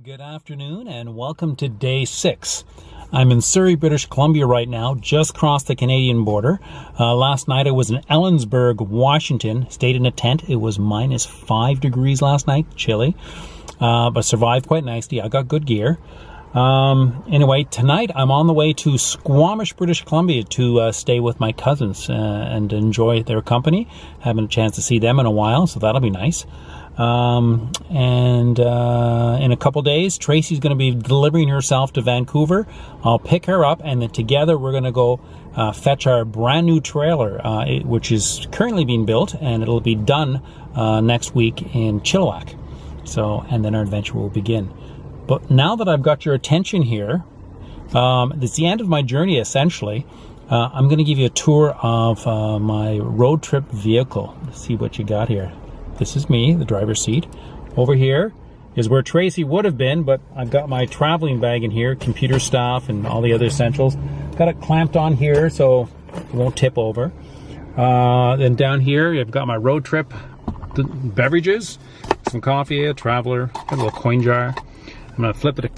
Good afternoon and welcome to day 6. I'm in Surrey, British Columbia right now, just crossed the Canadian border. Last night I was in Ellensburg, Washington, stayed in a tent. It was -5 degrees last night, chilly, but survived quite nicely. I got good gear. Anyway, tonight I'm on the way to Squamish, British Columbia to stay with my cousins and enjoy their company. Haven't a chance to see them in a while, so that'll be nice. In a couple days, Tracy's going to be delivering herself to Vancouver. I'll pick her up, and then together we're going to go fetch our brand new trailer, which is currently being built, and it'll be done next week in Chilliwack. So, and then our adventure will begin. But now that I've got your attention here, it's the end of my journey essentially. I'm going to give you a tour of my road trip vehicle. Let's see what you got here. This is me, the driver's seat. Over here is where Tracy would have been, but I've got my traveling bag in here, computer stuff and all the other essentials. Got it clamped on here so it won't tip over. Then down here, I've got my road trip beverages, some coffee, a traveler, got a little coin jar. I'm gonna flip the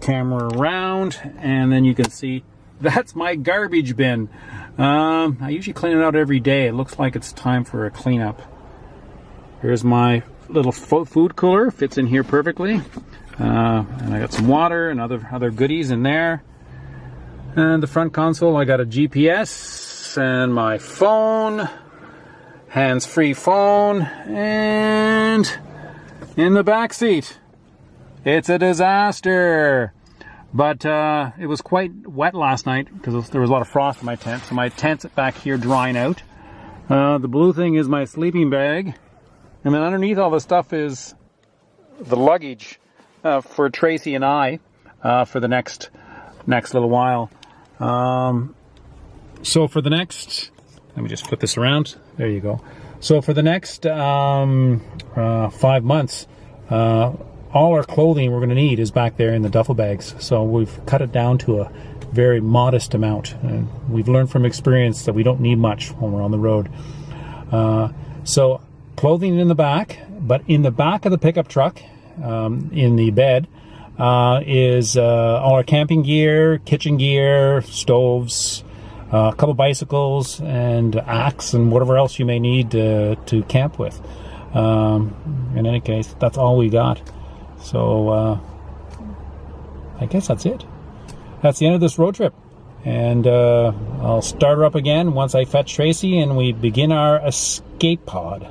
camera around and then you can see that's my garbage bin. I usually clean it out every day. It looks like it's time for a cleanup. Here's my little food cooler, fits in here perfectly. And I got some water and other goodies in there. And the front console, I got a GPS and my phone, hands-free phone, and in the back seat, it's a disaster. But it was quite wet last night because there was a lot of frost in my tent. So my tent's back here drying out. The blue thing is my sleeping bag. And then underneath all the stuff is the luggage for Tracy and I for the next little while. So for the next, let me just flip this around. There you go. So for the next 5 months, all our clothing we're going to need is back there in the duffel bags. So we've cut it down to a very modest amount. And we've learned from experience that we don't need much when we're on the road. So clothing in the back, but in the back of the pickup truck, in the bed, is all our camping gear, kitchen gear, stoves, a couple bicycles, and axe, and whatever else you may need to camp with. In any case, that's all we got. So I guess that's it. That's the end of this road trip. And I'll start her up again once I fetch Tracy and we begin our escape pod.